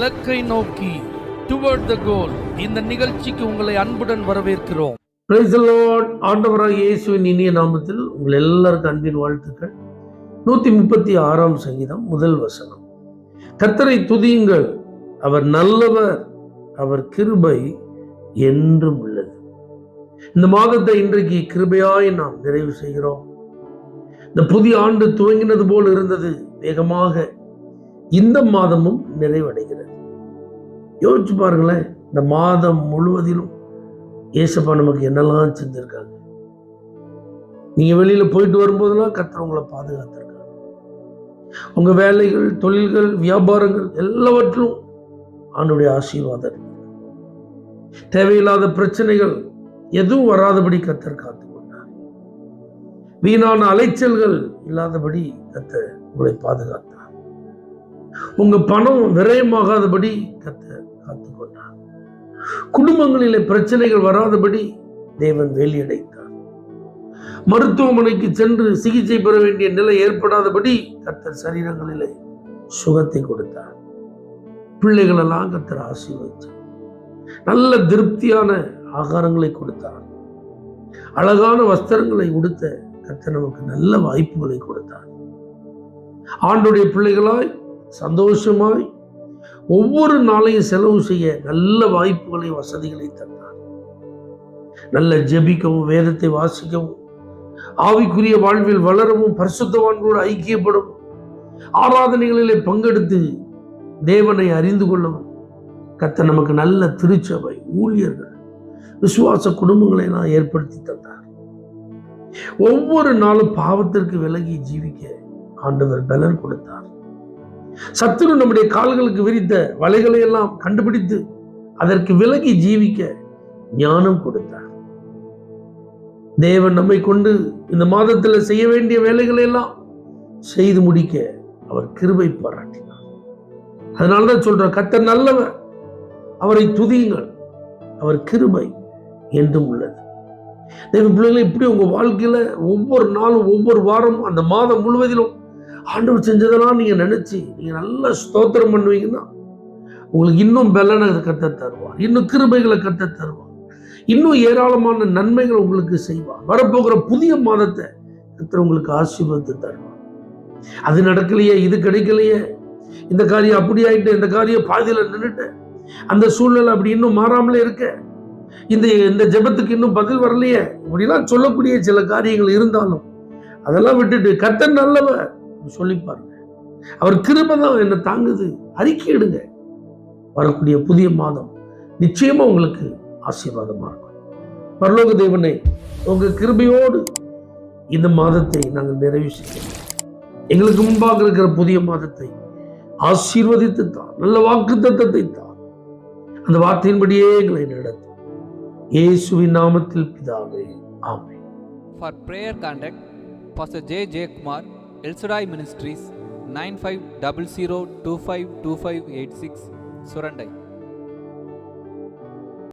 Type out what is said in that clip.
இலக்கை நோக்கி டுவர்ட் த கோல். இந்த நிகழ்ச்சிக்கு உங்களை அன்புடன் வரவேற்கிறோம். Praise the Lord. ஆண்டவராகிய இயேசுவின் இனிய நாமத்தில் உங்கள் எல்லாருக்கும் அன்பின் வாழ்த்துக்கள். 136ஆம் சங்கீதம் முதல் வசனம். கர்த்தரை துதியுங்கள், அவர் நல்லவர், அவர் கிருபை என்றும் உள்ளது. இந்த மாதத்தை இன்றைக்கு கிருபையாய் நாம் நிறைவு செய்கிறோம். இந்த புதிய ஆண்டு துவங்கினது போல் இருந்தது, வேகமாக இந்த மாதமும் நிறைவடைகிறது. யோசிச்சு பாருங்களேன், இந்த மாதம் முழுவதிலும் ஏசப்பா நமக்கு என்னெல்லாம் செஞ்சிருக்காங்க. நீங்க வெளியில போயிட்டு வரும்போதெல்லாம் கர்த்தர் உங்களை பாதுகாத்திருக்காங்க. உங்க வேலைகள், தொழில்கள், வியாபாரங்கள் எல்லாவற்றிலும் ஆண்டவருடைய ஆசீர்வாதம். தேவையில்லாத பிரச்சனைகள் எதுவும் வராதபடி கர்த்தர் காத்துக்கொண்டார். வீணான அலைச்சல்கள் இல்லாதபடி கர்த்தர் உங்களை பாதுகாத்தார். உங்க பணம் விரயமாகாதபடி கர்த்தர் காத்துக்கொண்டார். குடும்பங்களிலே பிரச்சனைகள் வராதபடி தேவன் வேலியடைத்தார். மருத்துவமனைக்கு சென்று சிகிச்சை பெற வேண்டிய நிலை ஏற்படாதபடி கர்த்தர் சரீரங்களிலே சுகத்தை கொடுத்தார். பிள்ளைகள் எல்லாம் கர்த்தர் ஆசீர்வதித்தார். நல்ல திருப்தியான ஆகாரங்களை கொடுத்தார். அழகான வஸ்திரங்களை உடுத்த கர்த்தர் நமக்கு நல்ல வாய்ப்புகளை கொடுத்தார். ஆண்டுடைய பிள்ளைகளாய் சந்தோஷமாய் ஒவ்வொரு நாளையும் செலவு செய்ய நல்ல வாய்ப்புகளை, வசதிகளை தந்தார். நல்ல ஜெபிக்கவும், வேதத்தை வாசிக்கவும், ஆவிக்குரிய வாழ்வில் வளரவும், பரிசுத்தவான்களோடு ஐக்கியப்படவும், ஆராதனைகளிலே பங்கெடுத்து தேவனை அறிந்து கொள்ளவும் கர்த்தர் நமக்கு நல்ல திருச்சபை, ஊழியர்கள், விசுவாச குடும்பங்களை எல்லாம் ஏற்படுத்தி தந்தார். ஒவ்வொரு நாளும் பாவத்திற்கு விலகி ஜீவிக்க ஆண்டவர் பலன் கொடுத்தார். சத்துரு நம்முடைய கால்களுக்கு விரித்த வலைகளை எல்லாம் கண்டுபிடித்து அதற்கு விலகி ஜீவிக்க ஞானம் கொடுத்தார். தேவன் நம்மை கொண்டு இந்த மாதத்தில் செய்ய வேண்டிய வேலைகளை எல்லாம் செய்து முடிக்க அவர் கிருபை பாராட்டினார். அதனால்தான் சொல்ற, கர்த்தர் நல்லவர், அவரை துதியுங்கள், அவர் கிருபை என்றும் உள்ளது. தேவ பிள்ளைகளை, இப்படி உங்க வாழ்க்கையில ஒவ்வொரு நாளும், ஒவ்வொரு வாரமும், அந்த மாதம் முழுவதிலும் ஆண்டவர் செஞ்சதெல்லாம் நீங்க நினைச்சு நீங்க நல்ல ஸ்தோத்திரம் பண்ணுவீங்கன்னா உங்களுக்கு இன்னும் பலனை கர்த்தர் தருவார், இன்னும் கிருபைகளை கர்த்தர் தருவார், இன்னும் ஏராளமான நன்மைகள் உங்களுக்கு செய்வார். வரப்போகிற புதிய மாதத்தை கர்த்தர் உங்களுக்கு ஆசீர்வாதத்தை தருவார். அது நடக்கலையே, இது கிடைக்கலையே, இந்த காரியம் அப்படி ஆயிட்டு, இந்த காரியம் பாதியில நின்றுட்டு, அந்த சூழ்நிலை அப்படி இன்னும் மாறாமலே இருக்க, இந்த ஜெபத்துக்கு இன்னும் பதில் வரலையே, இப்படிலாம் சொல்லக்கூடிய சில காரியங்கள் இருந்தாலும் அதெல்லாம் விட்டுட்டு கர்த்தர் நல்லவர் சொல்லி பாருங்க. அவர் கிருபை தான் என்ன தாங்குது, அறிக்கையிடுங்க. வரக்கூடிய புதிய மாதம் நிச்சயமா உங்களுக்கு ஆசீர்வாதமா இருக்கும். பரலோக தேவனே, உங்க கிருபையோடு இந்த மாதத்தை நாங்கள் நிறைவு செய்கிறோம். எங்களுக்கு முன்பாக இருக்கிற புதிய மாதத்தை ஆசீர்வதித்து தான், நல்ல வாக்குத்தத்தத்தை தான், அந்த வார்த்தையின்படியே எங்களை நடத்தும். இயேசுவின் நாமத்தில் பிதாவே, ஆமென். For prayer contact Pastor J. Kumar, El Shaddai Ministries, 9500252586, Surandai.